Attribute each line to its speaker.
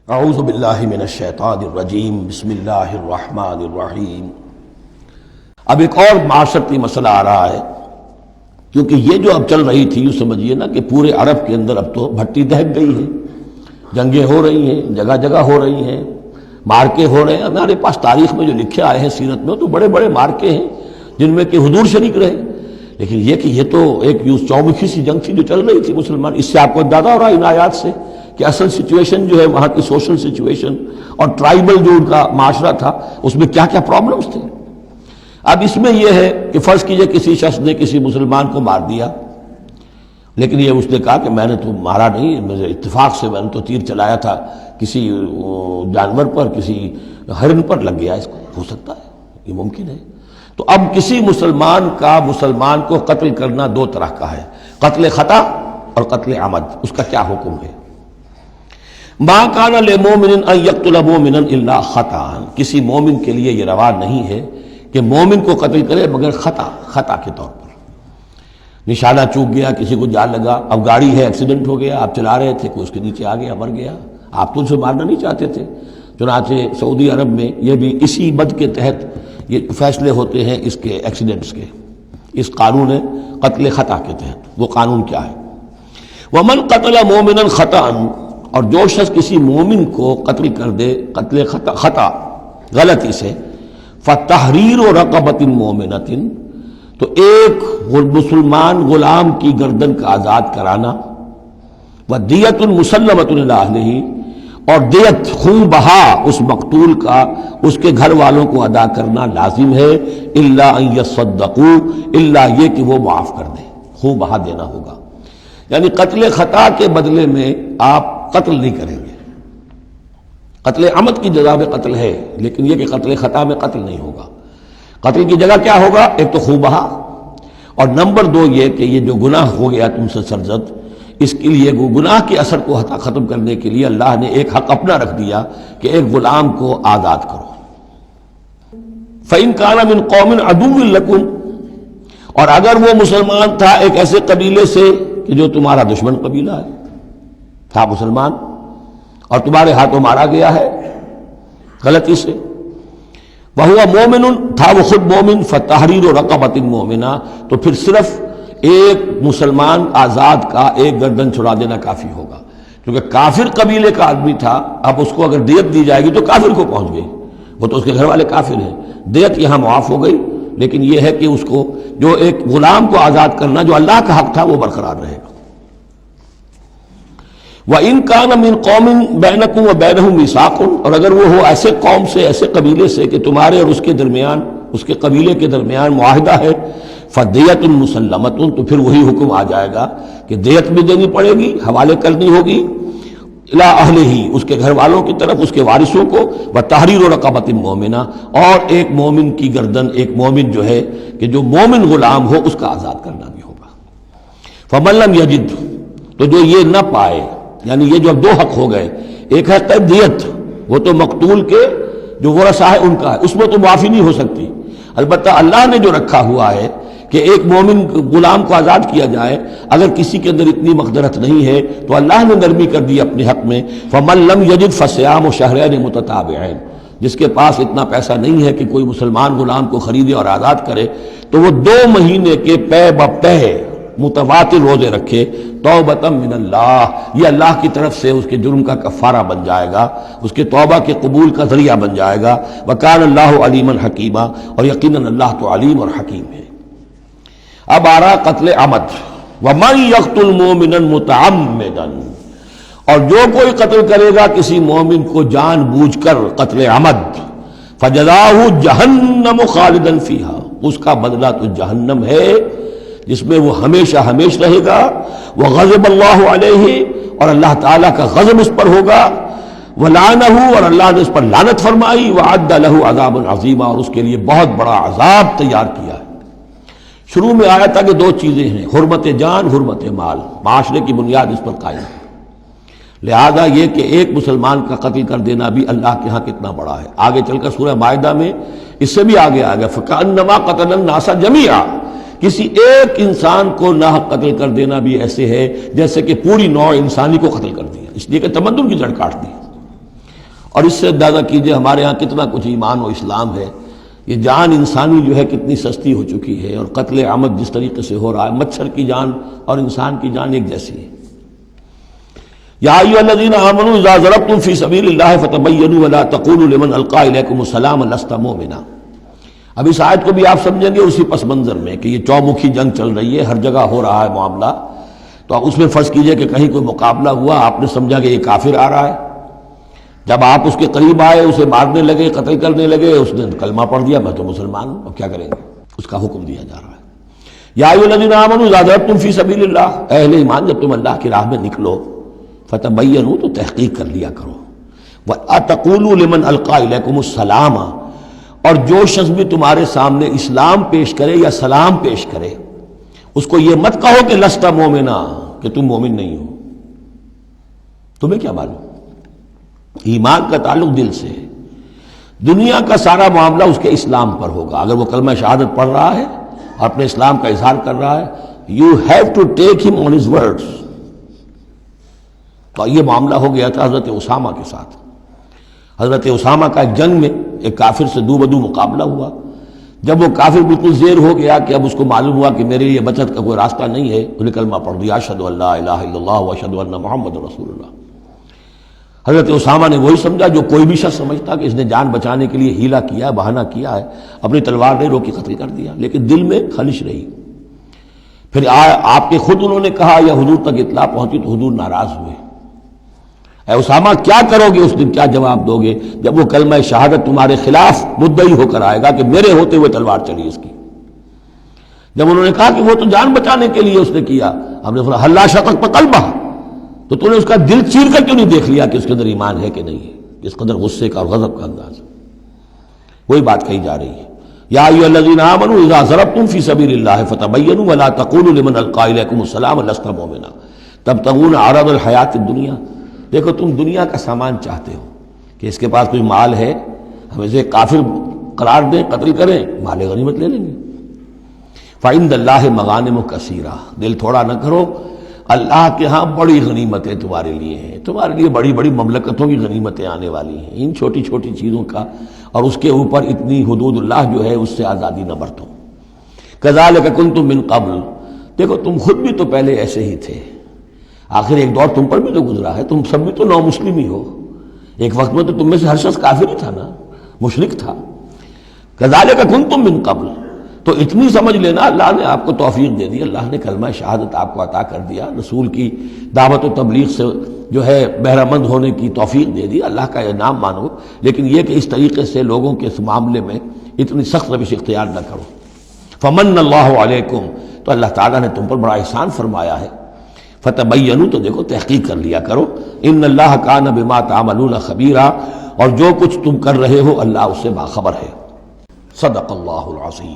Speaker 1: اعوذ باللہ من الشیطان الرجیم بسم اللہ الرحمن الرحیم۔ اب ایک اور معاشرتی مسئلہ آ رہا ہے، کیونکہ یہ جو اب چل رہی تھی، یوں سمجھیے نا کہ پورے عرب کے اندر اب تو بھٹی دہک گئی ہے، جنگیں ہو رہی ہیں، جگہ جگہ ہو رہی ہیں، مارکے ہو رہے ہیں۔ ہمارے پاس تاریخ میں جو لکھے آئے ہیں سیرت میں تو بڑے بڑے مارکے ہیں جن میں کہ حضور شریک رہے، لیکن یہ کہ یہ تو ایک یوں چومکھی سی جنگ تھی جو چل رہی تھی مسلمان۔ اس سے آپ کو اندازہ ہو رہا ہے ان آیات سے کہ اصل سچویشن جو ہے وہاں کی سوشل سچویشن اور ٹرائبل جو ان کا معاشرہ تھا اس میں کیا کیا پرابلمز تھے۔ اب اس میں یہ ہے کہ فرض کیجئے کسی شخص نے کسی مسلمان کو مار دیا، لیکن یہ اس نے کہا کہ میں نے تو مارا نہیں، میرے اتفاق سے میں نے تو تیر چلایا تھا کسی جانور پر، کسی ہرن پر لگ گیا، اس کو ہو سکتا ہے، یہ ممکن ہے۔ تو اب کسی مسلمان کا مسلمان کو قتل کرنا دو طرح کا ہے، قتل خطا اور قتل عمد۔ اس کا کیا حکم ہے؟ ما کان للمؤمن ان یقتل مؤمنا الا خطا، کسی مومن کے لیے یہ روا نہیں ہے کہ مومن کو قتل کرے مگر خطا کے طور پر۔ نشانہ چوک گیا، کسی کو جان لگا، اب گاڑی ہے، ایکسیڈنٹ ہو گیا، آپ چلا رہے تھے، کوئی اس کے نیچے آ گیا، مر گیا، آپ تو اسے مارنا نہیں چاہتے تھے۔ چنانچہ سعودی عرب میں یہ بھی اسی بد کے تحت یہ فیصلے ہوتے ہیں اس کے ایکسیڈنٹس کے، اس قانون قتل خطا کے تحت۔ وہ قانون کیا ہے؟ ومن قتل مومنا خطا، اور جو شخص کسی مومن کو قتل کر دے قتل خطا غلطی سے، فتحریر رقبۃ مومنۃ، تو ایک مسلمان غلام کی گردن کا آزاد کرانا، ودیۃ مسلمۃ الی اہلہ، اور دیت خون بہا اس مقتول کا اس کے گھر والوں کو ادا کرنا لازم ہے، الا ان یصدقوا، الا یہ کہ وہ معاف کر دیں، خون بہا دینا ہوگا۔ یعنی قتل خطا کے بدلے میں آپ قتل نہیں کریں گے، قتل عمد کی جزا میں قتل ہے، لیکن یہ کہ قتل خطا میں قتل نہیں ہوگا۔ قتل کی جگہ کیا ہوگا؟ ایک تو خون بہا، اور نمبر دو یہ کہ یہ جو گناہ ہو گیا تم سے سرزد، اس کے لیے گناہ کے اثر کو ختم کرنے کے لیے اللہ نے ایک حق اپنا رکھ دیا کہ ایک غلام کو آزاد کرو۔ فَإِن كَانَ مِن قَوْمٍ عَدُوٍّ لَكُمْ، اور اگر وہ مسلمان تھا ایک ایسے قبیلے سے کہ جو تمہارا دشمن قبیلہ ہے، تھا مسلمان اور تمہارے ہاتھوں مارا گیا ہے غلطی سے، وَهُوَ مُؤْمِنٌ، تھا وہ خود مومن، فَتَحْرِيرُ رَقَبَةٍ مُؤْمِنَةٍ، تو پھر صرف ایک مسلمان آزاد کا ایک گردن چھڑا دینا کافی ہوگا، کیونکہ کافر قبیلے کا آدمی تھا، اب اس کو اگر دیت دی جائے گی تو کافر کو پہنچ گئی، وہ تو اس کے گھر والے کافر ہیں، دیت یہاں معاف ہو گئی، لیکن یہ ہے کہ اس کو جو ایک غلام کو آزاد کرنا جو اللہ کا حق تھا وہ برقرار رہے گا۔ وَإِن كَانَ مِن قَوْمٍ بَيْنَكُمْ وَبَيْنَهُم مِيثَاقٌ، اور اگر وہ ہو ایسے قوم سے، ایسے قبیلے سے کہ تمہارے اور اس کے درمیان، اس کے قبیلے کے درمیان معاہدہ ہے، فَدِيَةٌ مُسَلَّمَةٌ، تو پھر وہی حکم آ جائے گا کہ دیت بھی دینی پڑے گی، حوالے کرنی ہوگی، اِلَىٰ أَهْلِهِ، اس کے گھر والوں کی طرف، اس کے وارثوں کو، وَتَحْرِيرُ رَقَبَةٍ مُؤْمِنَةٍ، اور ایک مومن کی گردن، ایک مومن جو ہے کہ جو مومن غلام ہو اس کا آزاد کرنا بھی ہوگا۔ فَمَن لَّمْ يَجِدْ، تو جو یہ نہ پائے، یعنی یہ جو اب دو حق ہو گئے، ایک ہے قید دیت، وہ تو مقتول کے جو ورثہ ہے ان کا ہے، اس میں تو معافی نہیں ہو سکتی، البتہ اللہ نے جو رکھا ہوا ہے کہ ایک مومن غلام کو آزاد کیا جائے، اگر کسی کے اندر اتنی مقدرت نہیں ہے تو اللہ نے نرمی کر دی اپنے حق میں، فَمَن لَّمْ يَجِدْ فَصِيَامُ شَهْرَيْنِ مُتَتَابِعَيْنِ، جس کے پاس اتنا پیسہ نہیں ہے کہ کوئی مسلمان غلام کو خریدے اور آزاد کرے تو وہ 2 مہینے کے پے بپے متواتر روزے رکھے، توبۃ من اللہ، یہ اللہ کی طرف سے اس کے جرم کا کفارہ بن جائے گا، اس کے توبہ کے قبول کا ذریعہ بن جائے گا۔ وَكَانَ اللَّهُ عَلِيمًا حَكِيمًا، اور یقیناً اللہ تو علیم اور حکیم ہے۔ اب آ رہا قتل عمد، وَمَن يَقْتُلْ مُؤْمِنًا مُتَعَمِّدًا، اور جو کوئی قتل کرے گا کسی مومن کو جان بوجھ کر قتل عمد، فَجَزَاؤُهُ جَهَنَّمُ خَالِدًا فِيهَا، اس کا بدلہ تو جہنم ہے جس میں وہ ہمیشہ ہمیشہ رہے گا، وغضب اللہ علیہ، اور اللہ تعالیٰ کا غضب اس پر ہوگا، ولعنہ، اور اللہ نے اس پر لعنت فرمائی، وعد لہ عذاب عظیما، اور اس کے لیے بہت بڑا عذاب تیار کیا ہے۔ شروع میں آیا تھا کہ 2 چیزیں ہیں، حرمت جان، حرمت مال، معاشرے کی بنیاد اس پر قائم ہے، لہذا یہ کہ ایک مسلمان کا قتل کر دینا بھی اللہ کے ہاں کتنا بڑا ہے۔ آگے چل کر سورہ مائدہ میں اس سے بھی آگے آ گیا، فَكَأَنَّمَا قَتَلَ النَّاسَ جَمِيعًا، کسی ایک انسان کو ناحق قتل کر دینا بھی ایسے ہے جیسے کہ پوری نوع انسانی کو قتل کر دیا، اس لیے کہ تمدن کی جڑ کاٹ دی۔ اور اس سے اندازہ کیجئے ہمارے ہاں کتنا کچھ ایمان و اسلام ہے. یہ جان انسانی جو ہے کتنی سستی ہو چکی ہے، اور قتل عمد جس طریقے سے ہو رہا ہے، مچھر کی جان اور انسان کی جان ایک جیسی ہے. یا ایھا الذین آمنوا اذا ضربتم فی سبیل اللہ فتبینوا ولا تقولوا لمن القی الیکم السلام لست مؤمنا. اب اس آیت کو بھی آپ سمجھیں گے اسی پس منظر میں کہ یہ چومکھی جنگ چل رہی ہے، ہر جگہ ہو رہا ہے معاملہ. تو اس میں فرض کیجئے کہ کہیں کوئی مقابلہ ہوا، آپ نے سمجھا کہ یہ کافر آ رہا ہے، جب آپ اس کے قریب آئے، اسے مارنے لگے، قتل کرنے لگے، اس نے کلمہ پڑھ دیا میں تو مسلمان ہوں، اب کیا کریں گے؟ اس کا حکم دیا جا رہا ہے. یا ایھا الذین آمنوا اذا ضربتم فی سبیل اللہ، اہل ایمان جب تم اللہ کی راہ میں نکلو، فتبینوا تو تحقیق کر لیا کرو، وَلَا تَقُولُوا لِمَنْ أَلْقَىٰ إِلَيْكُمُ السَّلَامَ، اور جو شخص بھی تمہارے سامنے اسلام پیش کرے یا سلام پیش کرے اس کو یہ مت کہو کہ لست مومنا، کہ تم مومن نہیں ہو. تمہیں کیا معلوم؟ ایمان کا تعلق دل سے ہے. دنیا کا سارا معاملہ اس کے اسلام پر ہوگا. اگر وہ کلمہ شہادت پڑھ رہا ہے اور اپنے اسلام کا اظہار کر رہا ہے، یو ہیو ٹو ٹیک ہم آن ہز ورڈز. تو یہ معاملہ ہو گیا تھا حضرت اسامہ کے ساتھ. حضرت اسامہ کا ایک جنگ میں ایک کافر سے دو بدو مقابلہ ہوا. جب وہ کافر بالکل زیر ہو گیا کہ اب اس کو معلوم ہوا کہ میرے لیے بچت کا کوئی راستہ نہیں ہے، انہیں کلمہ پڑھ دیا، اشہد ان لا الہ الا اللہ واشہد ان محمد رسول اللہ. حضرت اسامہ نے وہی سمجھا جو کوئی بھی شخص سمجھتا کہ اس نے جان بچانے کے لیے ہیلہ کیا ہے، بہانہ کیا ہے، اپنی تلوار نے روکی قتل کر دیا. لیکن دل میں خلش رہی. پھر آپ کے خود انہوں نے کہا یا حضور تک اطلاع پہنچی تو حضور ناراض ہوئے. اے اسامہ کیا کرو گے اس دن، کیا جواب دو گے جب وہ کلمہ شہادت تمہارے خلاف مدعی ہو کر آئے گا کہ میرے ہوتے ہوئے تلوار چلی اس کی. جب انہوں نے کہا کہ وہ تو جان بچانے کے لیے اس نے کیا، ہم نے فرمایا حلا شقق بقلبہ، تو تو نے اس کا دل چیر کر کیوں نہیں دیکھ لیا کہ اس کے اندر ایمان ہے کہ نہیں ہے؟ اس قدر غصے کا اور غضب کا انداز. وہی بات کہی جا رہی ہے. یا ایھا الذین آمنوا اذا ضربتم فی سبیل اللہ فتبینوا ولا تقولوا لمن القی الیکم السلام لست مؤمنا تبتغون عرض الحیات الدنیا. دیکھو تم دنیا کا سامان چاہتے ہو کہ اس کے پاس کوئی مال ہے، ہم اسے کافر قرار دیں، قتل کریں، مال غنیمت لے لیں گے. فعند اللہ مغانم کثیرہ، دل تھوڑا نہ کرو، اللہ کے ہاں بڑی غنیمتیں تمہارے لیے ہیں، تمہارے لیے بڑی بڑی مملکتوں کی غنیمتیں آنے والی ہیں. ان چھوٹی چھوٹی چیزوں کا اور اس کے اوپر اتنی حدود اللہ جو ہے اس سے آزادی نہ برتو. کذالک کنتم من قبل، دیکھو تم خود بھی تو پہلے ایسے ہی تھے. آخر ایک دور تم پر بھی تو گزرا ہے، تم سب بھی تو نو مسلم ہی ہو. ایک وقت میں تو تم میں سے ہر شخص کافر ہی تھا نا، مشرک تھا. کذالک کنتم من قبل، تو اتنی سمجھ لینا اللہ نے آپ کو توفیق دے دی، اللہ نے کلمہ شہادت آپ کو عطا کر دیا، رسول کی دعوت و تبلیغ سے جو ہے بہرہ مند ہونے کی توفیق دے دی. اللہ کا انعام مانو، لیکن یہ کہ اس طریقے سے لوگوں کے اس معاملے میں اتنی سخت روش اختیار نہ کرو. فمن اللہ علیکم، تو اللہ تعالیٰ نے تم پر بڑا احسان فرمایا ہے. فتبینوا، تو دیکھو تحقیق کر لیا کرو. ان اللہ کان بما تعملون خبیرا، اور جو کچھ تم کر رہے ہو اللہ اس سے باخبر ہے. صدق اللہ العظیم.